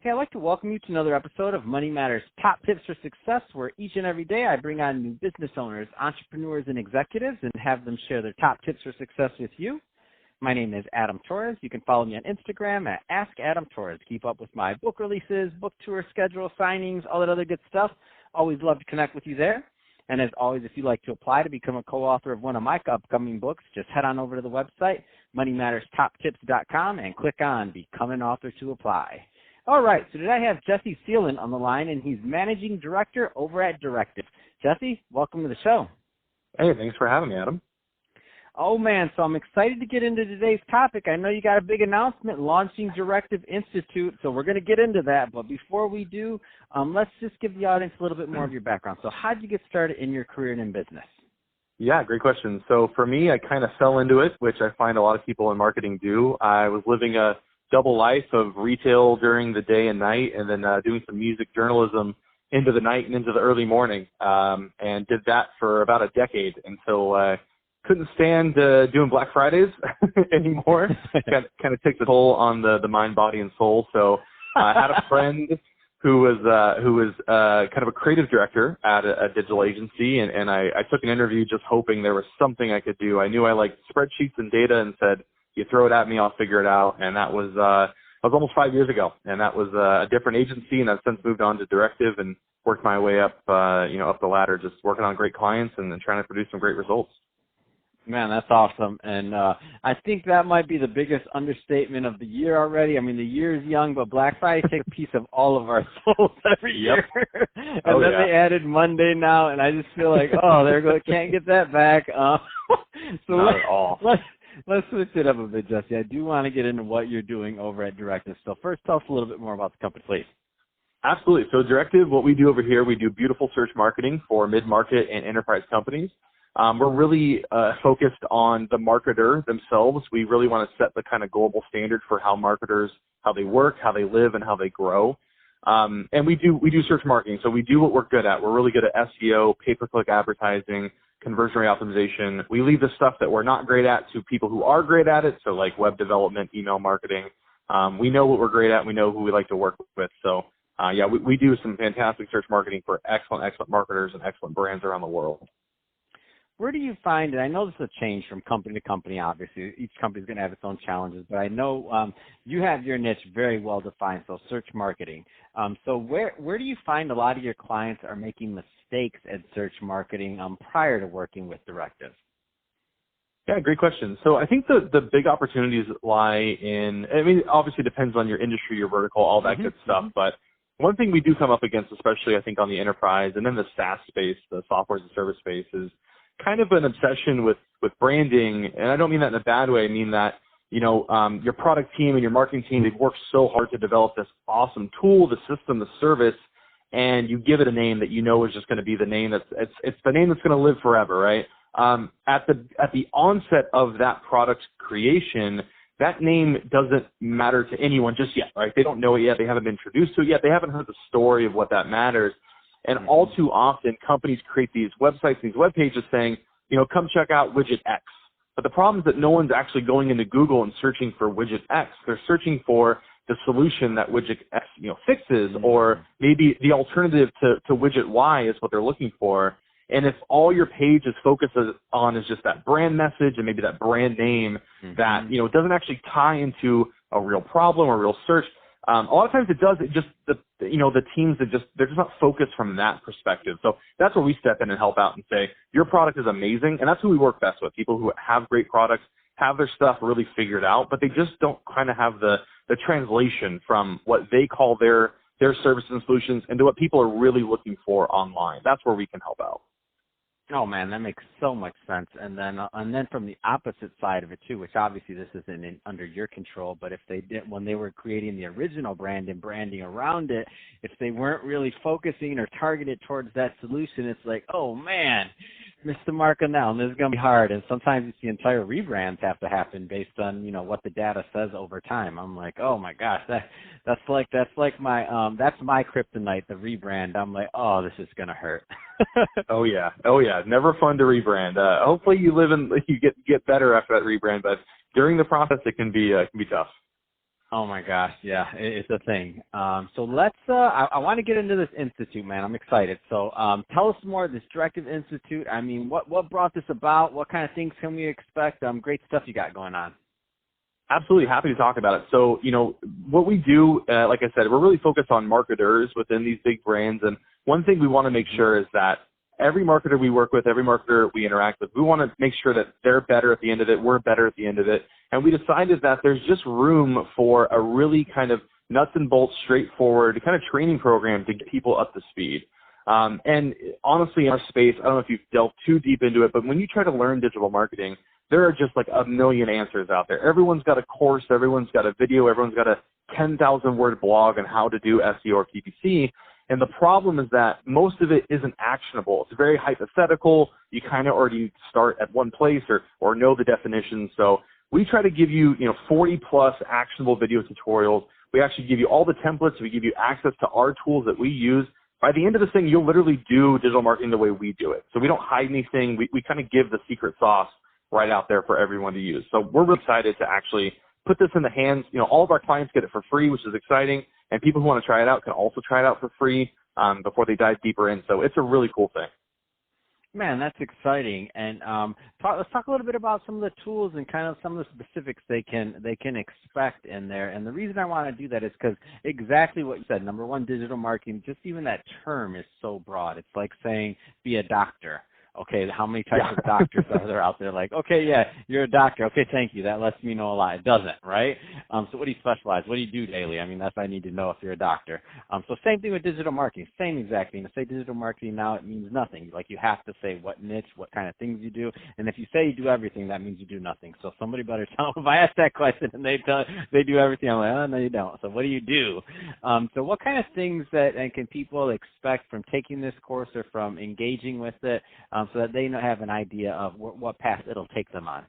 Hey, I'd like to welcome you to another episode of Money Matters Top Tips for Success, where each and every day I bring on new business owners, entrepreneurs, and executives and have them share their top tips for success with you. My name is Adam Torres. You can follow me on Instagram at AskAdamTorres. Keep up with my book releases, book tour schedule, signings, all that other good stuff. Always love to connect with you there. And as always, if you'd like to apply to become a co-author of one of my upcoming books, just head on over to the website, moneymatterstoptips.com, and click on Become an Author to apply. All right, so today I have Jesse Seilhan on the line, and he's Managing Director over at Directive. Jesse, welcome to the show. Hey, thanks for having me, Adam. Oh, man, so I'm excited to get into today's topic. I know you got a big announcement launching Directive Institute, so we're going to get into that. But before we do, let's just give the audience a little bit more of your background. So how did you get started in your career and in business? Yeah, great question. So for me, I kind of fell into it, which I find a lot of people in marketing do. I was living a double life of retail during the day and night, and then doing some music journalism into the night and into the early morning, and did that for about a decade. And so couldn't stand doing Black Fridays anymore. kind of takes a toll on the mind, body, and soul. So I had a friend who was kind of a creative director at a digital agency, and I took an interview just hoping there was something I could do. I knew I liked spreadsheets and data, and said, you throw it at me, I'll figure it out. And that was almost 5 years ago. And that was a different agency, and I've since moved on to Directive and worked my way up, up the ladder, just working on great clients and then trying to produce some great results. Man, that's awesome. And I think that might be the biggest understatement of the year already. I mean, the year is young, but Black Friday takes a piece of all of our souls every year. And then they added Monday now, and I just feel like, there goes, can't get that back. So Not at all. Let's switch it up a bit, Jesse. I do want to get into what you're doing over at Directive. So first, tell us a little bit more about the company, please. Absolutely. So Directive, what we do over here, we do beautiful search marketing for mid-market and enterprise companies. We're really focused on the marketer themselves. We really want to set the kind of global standard for how marketers, how they work, how they live, and how they grow. And we do search marketing. So we do what we're good at. We're really good at SEO, pay-per-click advertising, conversion rate optimization. We leave the stuff that we're not great at to people who are great at it. So like web development, email marketing. We know what we're great at. We know who we like to work with. So we do some fantastic search marketing for excellent marketers and excellent brands around the world. Where do you find, and I know this will change from company to company, obviously. Each company is going to have its own challenges, but I know you have your niche very well defined, so search marketing. So where do you find a lot of your clients are making mistakes at search marketing prior to working with Directive? Yeah, great question. So I think the big opportunities lie in, obviously it depends on your industry, your vertical, all that good stuff, but one thing we do come up against, especially I think on the enterprise and then the SaaS space, the software as a service space, is kind of an obsession with branding. And I don't mean that in a bad way. I mean that, your product team and your marketing team, they've worked so hard to develop this awesome tool, the system, the service, and you give it a name that is just going to be the name it's the name that's going to live forever, right? At the onset of that product creation, that name doesn't matter to anyone just yet, right? They don't know it yet. They haven't been introduced to it yet. They haven't heard the story of what that matters. And all too often, companies create these websites, these web pages saying, come check out widget X. But the problem is that no one's actually going into Google and searching for widget X. They're searching for the solution that widget X, fixes, or maybe the alternative to widget Y is what they're looking for. And if all your page is focused on is just that brand message and maybe that brand name that, doesn't actually tie into a real problem or real search, a lot of times it does. It just the teams they're just not focused from that perspective. So that's where we step in and help out and say your product is amazing, and that's who we work best with. People who have great products, have their stuff really figured out, but they just don't kind of have the translation from what they call their services and solutions into what people are really looking for online. That's where we can help out. Oh man, that makes so much sense. And then from the opposite side of it too, which obviously this isn't under your control, but if they did, when they were creating the original brand and branding around it, if they weren't really focusing or targeted towards that solution, it's like, oh man, missed the mark on that one. This is going to be hard. And sometimes it's the entire rebrands have to happen based on, what the data says over time. I'm like, oh my gosh, that's my kryptonite, the rebrand. I'm like, oh, this is going to hurt. Oh yeah. Never fun to rebrand. Hopefully you get better after that rebrand, but during the process it can be tough. Oh my gosh, yeah, it's a thing. So let's, I want to get into this institute, man. I'm excited. So tell us more of this Directive Institute. I mean, what brought this about? What kind of things can we expect? Great stuff you got going on. Absolutely happy to talk about it. So, what we do, like I said, we're really focused on marketers within these big brands. And one thing we want to make sure is that every marketer we work with, every marketer we interact with, we want to make sure that they're better at the end of it, we're better at the end of it. And we decided that there's just room for a really kind of nuts and bolts, straightforward kind of training program to get people up to speed. And honestly, in our space, I don't know if you've delved too deep into it, but when you try to learn digital marketing, there are just like a million answers out there. Everyone's got a course, everyone's got a video, everyone's got a 10,000-word blog on how to do SEO or PPC. And the problem is that most of it isn't actionable. It's very hypothetical. You kind of already start at one place or know the definition. So we try to give you, 40-plus actionable video tutorials. We actually give you all the templates. We give you access to our tools that we use. By the end of this thing, you'll literally do digital marketing the way we do it. So we don't hide anything. We kind of give the secret sauce right out there for everyone to use. So we're really excited to actually put this in the hands. All of our clients get it for free, which is exciting. And people who want to try it out can also try it out for free before they dive deeper in. So it's a really cool thing. Man, that's exciting. And let's talk a little bit about some of the tools and kind of some of the specifics they can expect in there. And the reason I want to do that is because exactly what you said. Number one, digital marketing, just even that term is so broad. It's like saying be a doctor. Okay, how many types of doctors are there out there? Like, okay, yeah, you're a doctor. Okay, thank you. That lets me know a lot. It doesn't, right? So what do you specialize? What do you do daily? I mean, that's what I need to know if you're a doctor. So same thing with digital marketing. Same exact thing. To say digital marketing now, it means nothing. Like you have to say what niche, what kind of things you do. And if you say you do everything, that means you do nothing. So somebody better tell them. If I ask that question and they do everything, I'm like, oh, no, you don't. So what do you do? So what kind of things and can people expect from taking this course or from engaging with it? So that they have an idea of what path it'll take them on.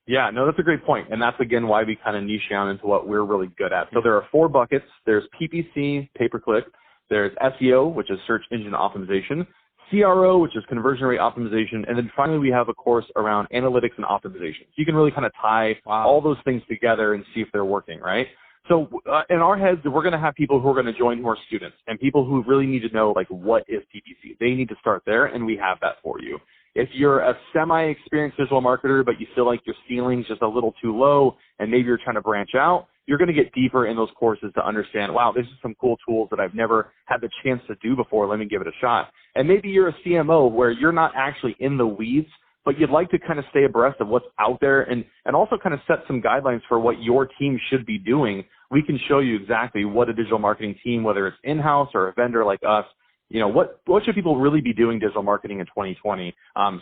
Yeah, no, that's a great point. And that's, again, why we kind of niche down into what we're really good at. So there are 4 buckets. There's PPC, pay-per-click. There's SEO, which is search engine optimization. CRO, which is conversion rate optimization. And then finally, we have a course around analytics and optimization. So you can really kind of tie all those things together and see if they're working, right? So in our heads, we're going to have people who are going to join who are students and people who really need to know, like, what is PPC? They need to start there, and we have that for you. If you're a semi-experienced digital marketer, but you feel like your ceiling's just a little too low and maybe you're trying to branch out, you're going to get deeper in those courses to understand, wow, this is some cool tools that I've never had the chance to do before. Let me give it a shot. And maybe you're a CMO where you're not actually in the weeds, but you'd like to kind of stay abreast of what's out there and also kind of set some guidelines for what your team should be doing. We can show you exactly what a digital marketing team, whether it's in-house or a vendor like us, what should people really be doing digital marketing in 2020?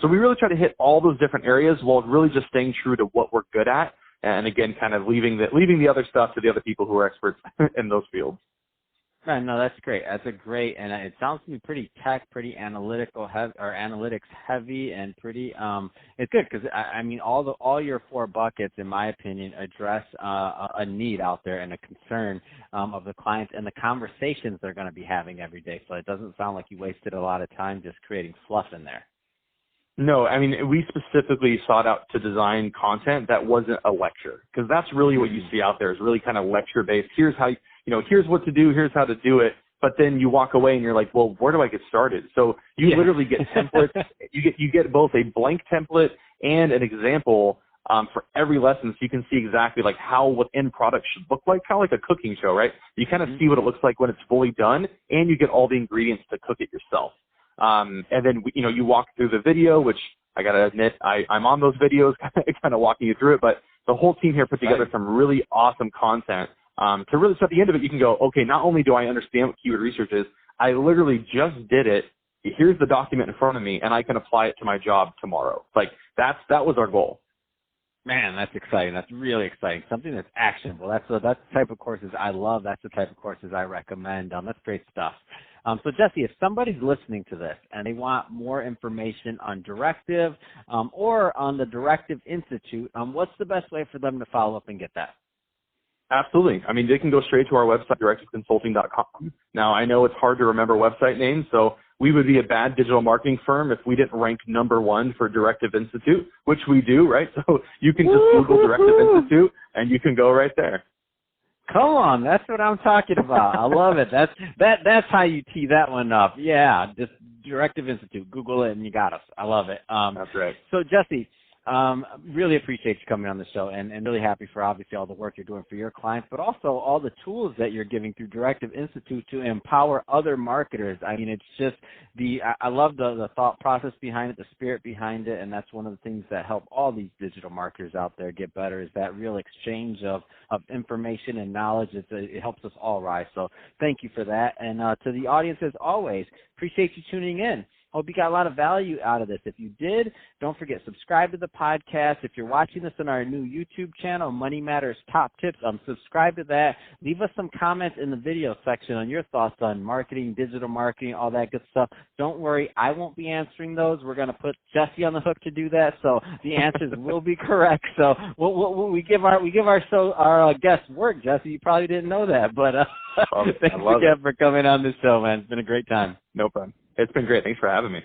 So we really try to hit all those different areas while really just staying true to what we're good at. And again, kind of leaving the other stuff to the other people who are experts in those fields. Right, no, that's great. That's a great, and it sounds to me pretty tech, pretty analytical, or analytics heavy, and pretty. It's good because I mean, all your 4 buckets, in my opinion, address a need out there and a concern of the clients and the conversations they're going to be having every day. So it doesn't sound like you wasted a lot of time just creating fluff in there. No, I mean, we specifically sought out to design content that wasn't a lecture, because that's really what you see out there is really kind of lecture-based. Here's how, here's what to do, here's how to do it, but then you walk away and you're like, well, where do I get started? So you literally get templates. You get both a blank template and an example for every lesson, so you can see exactly like how what end product should look like, kind of like a cooking show, right? You kind of see what it looks like when it's fully done, and you get all the ingredients to cook it yourself. And then, you walk through the video, which I got to admit, I'm on those videos kind of walking you through it, but the whole team here put together some really awesome content to really, so at the end of it, you can go, okay, not only do I understand what keyword research is, I literally just did it. Here's the document in front of me, and I can apply it to my job tomorrow. Like that was our goal. Man, that's exciting. That's really exciting. Something that's actionable. That's the type of courses I love. That's the type of courses I recommend. That's great stuff. So, Jesse, if somebody's listening to this and they want more information on Directive or on the Directive Institute, what's the best way for them to follow up and get that? Absolutely. I mean, they can go straight to our website, directiveconsulting.com. Now, I know it's hard to remember website names, so we would be a bad digital marketing firm if we didn't rank #1 for Directive Institute, which we do, right? So you can just Google Directive Institute, and you can go right there. Come on, that's what I'm talking about. I love it. That's how you tee that one up. Yeah, just Directive Institute. Google it and you got us. I love it. That's right. So Jesse, really appreciate you coming on the show and really happy for obviously all the work you're doing for your clients, but also all the tools that you're giving through Directive Institute to empower other marketers. I mean, it's just I love the thought process behind it, the spirit behind it, and that's one of the things that help all these digital marketers out there get better is that real exchange of information and knowledge. It helps us all rise. So thank you for that. And to the audience, as always, appreciate you tuning in. Hope you got a lot of value out of this. If you did, don't forget, subscribe to the podcast. If you're watching this on our new YouTube channel, Money Matters Top Tips, subscribe to that. Leave us some comments in the video section on your thoughts on marketing, digital marketing, all that good stuff. Don't worry, I won't be answering those. We're going to put Jesse on the hook to do that, so the answers will be correct. So we give our guests work, Jesse. You probably didn't know that, but thanks again for coming on the show, man. It's been a great time. No problem. It's been great. Thanks for having me.